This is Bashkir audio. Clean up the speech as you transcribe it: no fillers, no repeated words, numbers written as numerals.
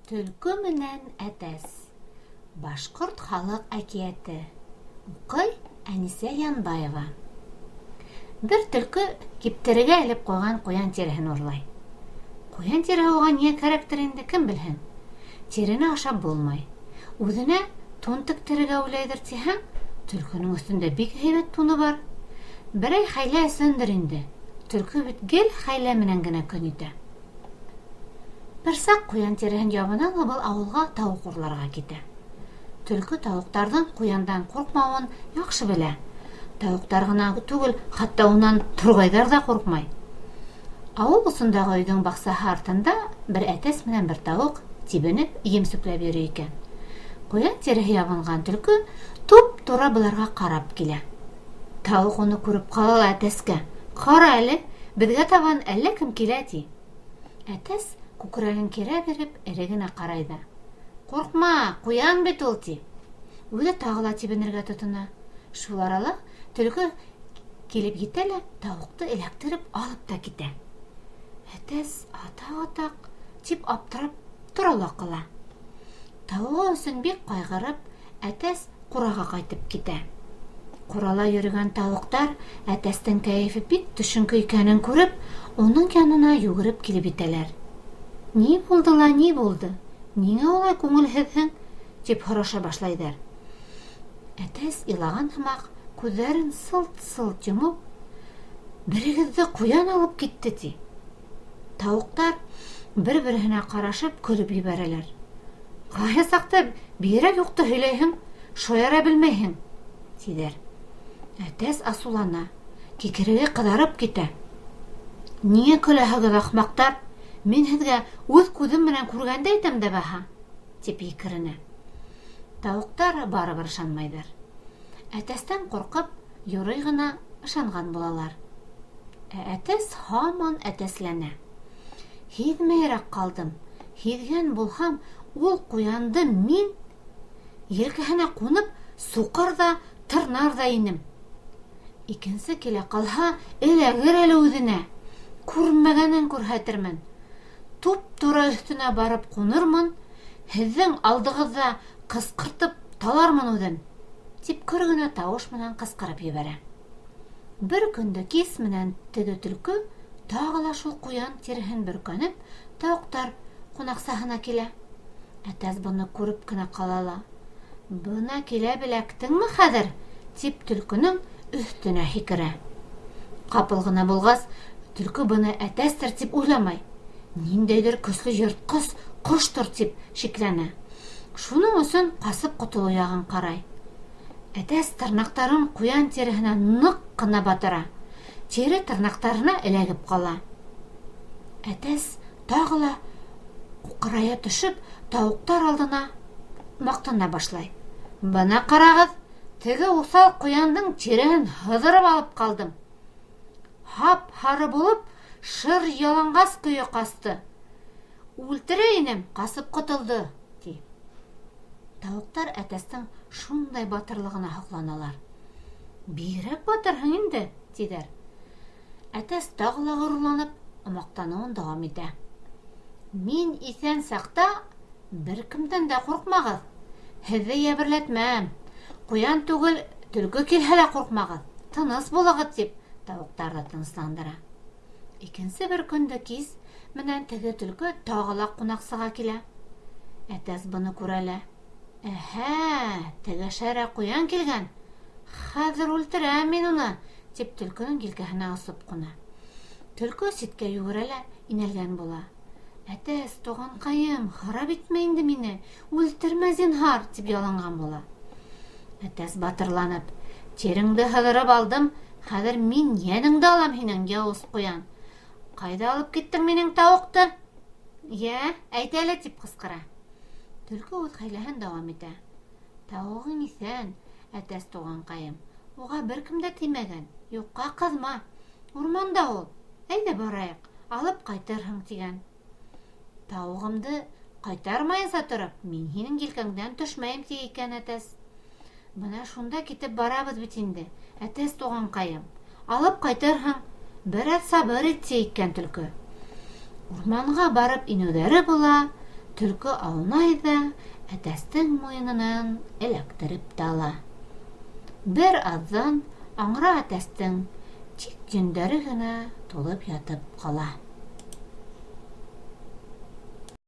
Төлкө менән әтәс. Башҡорт халыҡ әкиәте. Уҡый Әнисә Янбаева. Бер төлкө киптерергә элеп ҡуйған ҡуян тиреһен урлай. Ҡуян тиреһе уға ниңә кәрәктер инде, кем белһен? Тирене ашап булмай. Үҙенә тун тектерергә уйлайҙыр тиһәң, төлкөнөң өҫтөндә бик һәйбәт туны бар. Берәй хәйлә өсөндөр инде. Төлкө бит гел хәйлә менән генә көн итә. Бер саҡ ҡуян тиреһен ябынан был ауылға тауыҡ урларға китә. Төлкө тауыҡтарҙың ҡуяндан ҡурҡмауын яҡшы белә. Тауыҡтар ғына түгел, хатта унан турғайҙар ҙа ҡурҡмай. Ауыл осондағы өйҙөң баҡсаһы артында бер әтәс менән бер тауыҡ тибенеп, ем сүпләп йөрөй икән. Ҡуян тиреһе ябынған төлкө туп-тура быларға ҡарап килә. Тауыҡ уны күреп ҡала ла әтәскә: «Ҡара әле, беҙгә табан әллә кем килә», ти. Әтәс күкрәген кирә биреп, эре генә ҡарай ҙа: «Ҡурҡма, ҡуян бит ул», ти. Үҙе тағы ла тибенергә тотона. Шул арала төлкө килеп етә лә тауыҡты эләктереп алып та китә. Әтәс атаҡ тип аптырап тора ла ҡала. Тауығы өсөн бик ҡайғырып, әтәс ҡураға ҡайтып китә. Ҡурала йөрөгән тауыҡтар әтәстең кәйефе бик төшөнкө икәнен күреп, уның янына йүгереп килеп етәләр. «Ни булды ла, ни булды? Ниңә улай күңелһеҙһең?» тип һораша башлайҙар. Әтәс илаған һымаҡ күҙҙәрен сылт-сылт йомоп: «Берегеҙҙе ҡуян алып китте», ти. Тауыҡтар бер-береһенә ҡарашып көлөп ебәрәләр. «Ҡайһы саҡта бигерәк юҡты һөйләйһең, шаяра белмәйһең», тиҙәр. Әтәс асыулана, кикереге ҡыҙарып китә. «Ниңә көләһегеҙ, ахмаҡтар? Мин һеҙгә үҙ күҙем менән күргәнде әйтәм дә баһа», тип екеренә. Тауыҡтар барыбер ышанмайҙар. Әтәстән ҡурҡып, юрый ғына ышанған булалар. Әтәс һаман әтәсләнә. «Һиҙмәйерәк ҡалдым. Һиҙгән булһам, ул ҡуянды мин елкәһенә ҡунып, суҡыр ҙа, тырнар ҙа инем. Икенсе килә ҡалһа, эләгер әле үҙенә. Күрмәгәнен күрһәтермен. Туп-тура өҫтөнә барып ҡунырмын, һеҙҙең алдығыҙҙа ҡысҡыртып талармын үҙен», тип көр генә тауыш менән ҡысҡырып ебәрә. Бер көндө кис менән теге төлкө тағы ла шул ҡуян тиреһен бөркәнеп, тауыҡтар ҡунаҡсаһына килә. Әтәс быны күреп кенә ҡала ла: «Бына килә беләктеңме хәҙер?» тип төлкөнөң өҫтөнә һикерә. Ҡапыл ғына булғас, төлкө быны әтәстер тип уйламай. Ниндәйҙер көслө йыртҡыс ҡоштор тип шикләнә. Шуның өсөн ҡасып ҡотолоу яғын ҡарай. Әтәс тырнаҡтарын ҡуян тиреһенә ныҡ ҡына батыра. Тире тырнаҡтарына эләгеп ҡала. Әтәс тағы ла ҡуҡырая төшөп, тауыҡтар алдына маҡтана башлай: «Бына ҡарағыҙ, теге уҫал ҡуяндың тиреһен һыҙырып алып ҡалдым. Һап-һары булып, шыр яланғас көйө ҡасты. Үлтерә инем, ҡасып ҡотолдо», ти. Тауыҡтар әтәстең шундай батырлығына һоҡланалар. «Бигерәк батырһың инде», тиҙәр. Әтәс тағы ла ғорурланып, маҡтаныуын дауам итә: «Мин иҫән саҡта бер кемдән дә ҡурҡмағыҙ. Һеҙҙе йәберләтмәм. Ҡуян түгел, төлкө килһә лә ҡурҡмағыҙ. Тыныс булығыҙ», тип тауыҡтарҙы тынысландыра. Икенсе бер көндө кис менән теге төлкө тағы ла ҡунаҡсыға килә. Әтәс быны күрә лә: «Әһә, теге шәрә ҡуян килгән. Хәҙер үлтерәм мин уны», тип төлкөнөң елкәһенә осоп ҡуна. Төлкө ситкә йүгерә лә инәлгән була. «Әтәс, туғанҡайым, харап итмә инде мине, үлтермә зинһар», тип яланған була. Әтәс батырланып: «Тиреңде һыҙырып алдым, хәҙер мин йәнеңде алам һинең, яуыз ҡуян. Ҡайҙа алып киттең минең тауыҡты? Йә, әйт әле», тип ҡысҡыра. Төлкө үҙ хәйләһен дауам итә: «Тауығың иҫән, әтәс туғанҡайым. Уға бер кем дә теймәгән. Юҡҡа ҡыҙма. Урманда ул. Әйҙә барайыҡ, алып ҡайтырһың», тигән. «Тауығымды ҡайтармайынса тороп, мин һинең елкәңдән төшмәйем», ти икән әтәс. «Бына шунда китеп барабыҙ бит инде, әтәс туғанҡайым. Алып ҡайтырһың, бер аҙ сабыр ит», ти икән төлкө. Урманға барып инеүҙәре була, Төлкө аунай ҙа әтәстең муйынынан эләктереп тә ала. Бер аҙҙан аңра әтәстең тик йөндәре генә тулып ятып ҡала.